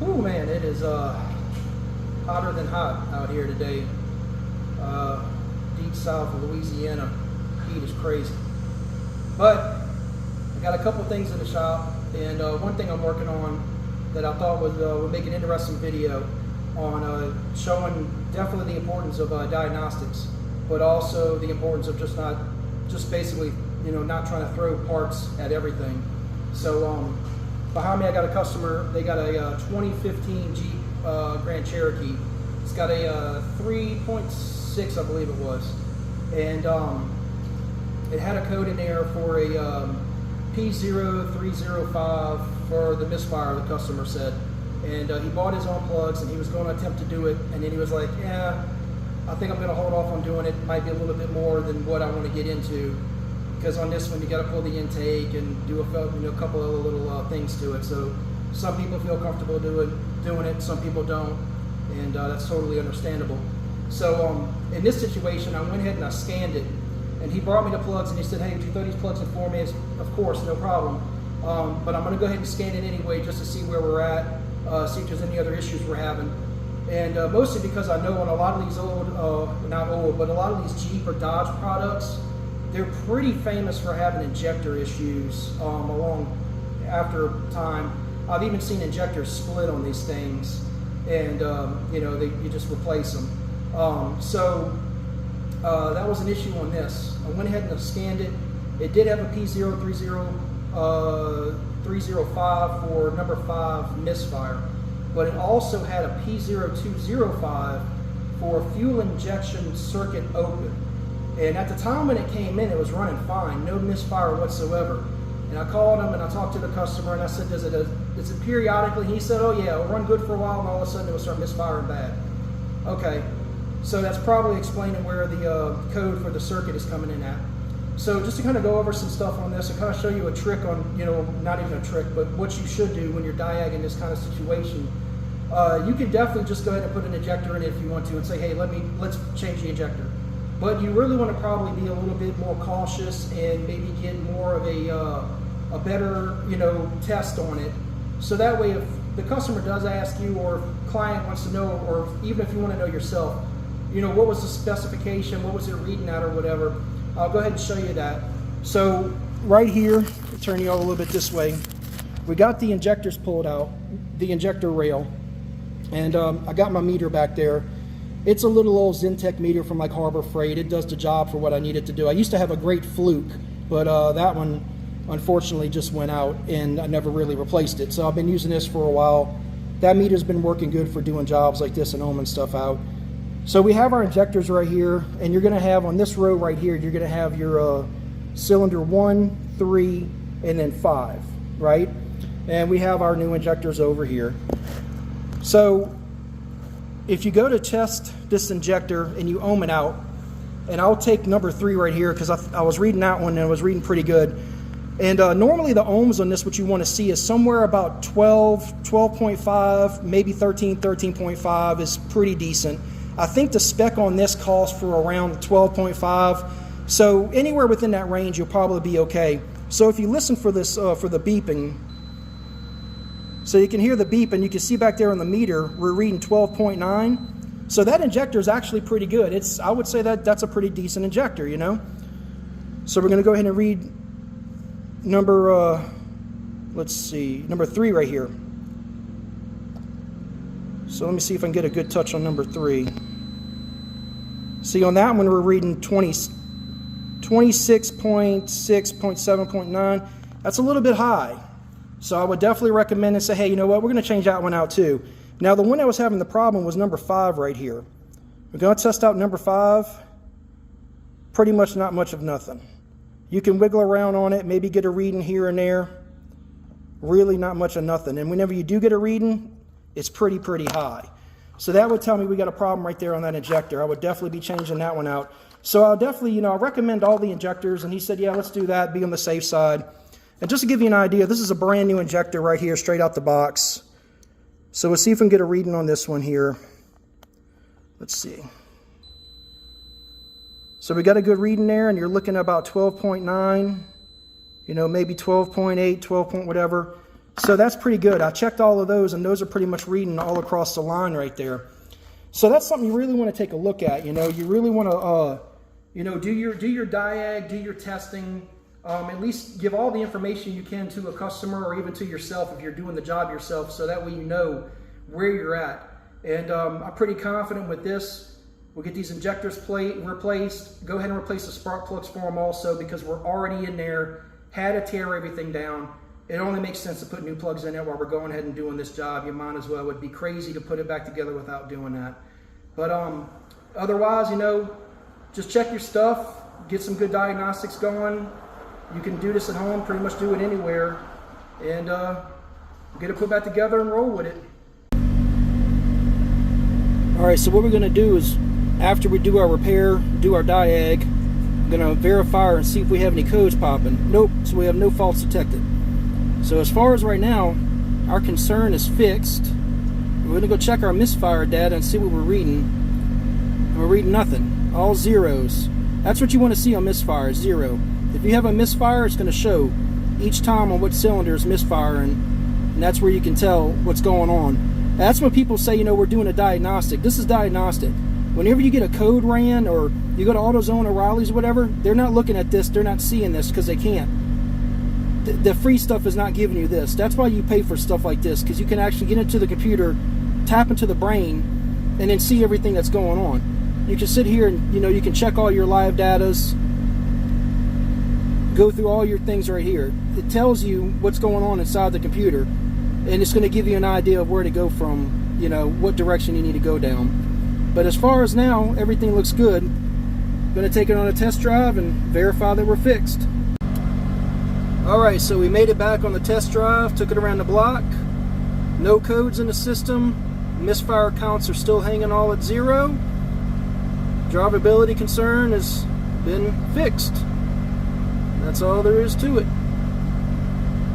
Oh man, it is hotter than hot out here today. Deep south of Louisiana, heat is crazy. But I got a couple things in the shop, and one thing I'm working on that I thought would make an interesting video on showing definitely the importance of diagnostics, but also the importance of just basically, you know, not trying to throw parts at everything. So behind me I got a customer. They got a 2015 Jeep Grand Cherokee. It's got a 3.6, I believe it was, and it had a code in there for a P0305 for the misfire, the customer said. And he bought his own plugs and he was going to attempt to do it, and then he was like, yeah, I think I'm going to hold off on doing it. Might be a little bit more than what I want to get into, because on this one you got to pull the intake and do a couple of little things to it. So some people feel comfortable doing it, some people don't, and that's totally understandable. So in this situation, I went ahead and I scanned it, and he brought me the plugs and he said, hey, would you throw these plugs in for me? Of course, no problem. But I'm going to go ahead and scan it anyway just to see where we're at, see if there's any other issues we're having. And mostly because I know on a lot of these not old, but a lot of these Jeep or Dodge products, they're pretty famous for having injector issues along after time. I've even seen injectors split on these things, and you just replace them. So that was an issue on this. I went ahead and scanned it. It did have a P0305 for number 5 misfire, but it also had a P0205 for fuel injection circuit open. And at the time when it came in, it was running fine, no misfire whatsoever. And I called him and I talked to the customer and I said, is it periodically? He said, oh yeah, it'll run good for a while and all of a sudden it will start misfiring bad. Okay, so that's probably explaining where the code for the circuit is coming in at. So just to kind of go over some stuff on this and kind of show you a trick on, not even a trick, but what you should do when you're diagging this kind of situation. You can definitely just go ahead and put an injector in it if you want to and say, hey, let's change the injector. But you really want to probably be a little bit more cautious and maybe get more of a better, test on it. So that way, if the customer does ask you, or if client wants to know, or even if you want to know yourself, what was the specification, what was it reading at or whatever, I'll go ahead and show you that. So right here, I'll turn you all a little bit this way. We got the injectors pulled out, the injector rail, and I got my meter back there. It's a little old Zentech meter from like Harbor Freight. It does the job for what I need it to do. I used to have a great Fluke, but that one unfortunately just went out and I never really replaced it. So I've been using this for a while. That meter's been working good for doing jobs like this and ohming stuff out. So we have our injectors right here, and you're going to have on this row right here, you're going to have your cylinder 1, 3, and then 5, right? And we have our new injectors over here. So if you go to test this injector and you ohm it out, and I'll take number 3 right here because I was reading that one and I was reading pretty good. And normally the ohms on this, what you want to see is somewhere about 12, 12.5, maybe 13, 13.5 is pretty decent. I think the spec on this calls for around 12.5. So anywhere within that range, you'll probably be okay. So if you listen for this, for the beeping, so you can hear the beep and you can see back there on the meter, we're reading 12.9. So that injector is actually pretty good. I would say that's a pretty decent injector, So we're gonna go ahead and read number, number 3 right here. So let me see if I can get a good touch on number 3. See, on that one we're reading 26.6.7.9. That's a little bit high. So I would definitely recommend and say, hey, you know what, we're going to change that one out too. Now the one that was having the problem was number 5 right here. We're going to test out number 5. Pretty much not much of nothing. You can wiggle around on it, maybe get a reading here and there. Really not much of nothing. And whenever you do get a reading, it's pretty high. So that would tell me we got a problem right there on that injector. I would definitely be changing that one out. So I'll definitely, I recommend all the injectors. And he said, yeah, let's do that, be on the safe side. And just to give you an idea, this is a brand new injector right here, straight out the box. So we'll see if we can get a reading on this one here. Let's see. So we got a good reading there, and you're looking at about 12.9, maybe 12.8, 12 point whatever. So that's pretty good. I checked all of those, and those are pretty much reading all across the line right there. So that's something you really want to take a look at. You really want to, do your diag, do your testing. At least give all the information you can to a customer or even to yourself if you're doing the job yourself, so that way you know where you're at. And I'm pretty confident with this. We'll get these injectors replaced. Go ahead and replace the spark plugs for them also, because we're already in there, had to tear everything down. It only makes sense to put new plugs in there while we're going ahead and doing this job. You might as well. It would be crazy to put it back together without doing that. But otherwise, just check your stuff, get some good diagnostics going. You can do this at home, pretty much do it anywhere, and get it put back together and roll with it. All right, so what we're going to do is, after we do our repair, do our diag, I'm going to verify and see if we have any codes popping. Nope, so we have no faults detected. So as far as right now, our concern is fixed. We're going to go check our misfire data and see what we're reading. And we're reading nothing, all zeros. That's what you want to see on misfire, 0. If you have a misfire, it's going to show each time on what cylinder is misfiring, and that's where you can tell what's going on. That's when people say, we're doing a diagnostic. This is diagnostic. Whenever you get a code ran, or you go to AutoZone, O'Reilly's, whatever, they're not looking at this, they're not seeing this, because they can't. The free stuff is not giving you this. That's why you pay for stuff like this, because you can actually get into the computer, tap into the brain, and then see everything that's going on. You can sit here and, you can check all your live datas, go through all your things right here. It tells you what's going on inside the computer, and it's going to give you an idea of where to go from, what direction you need to go down. But as far as now, everything looks good. Going to take it on a test drive and verify that we're fixed. Alright, so we made it back on the test drive, took it around the block. No codes in the system. Misfire counts are still hanging all at 0. Drivability concern has been fixed. That's all there is to it.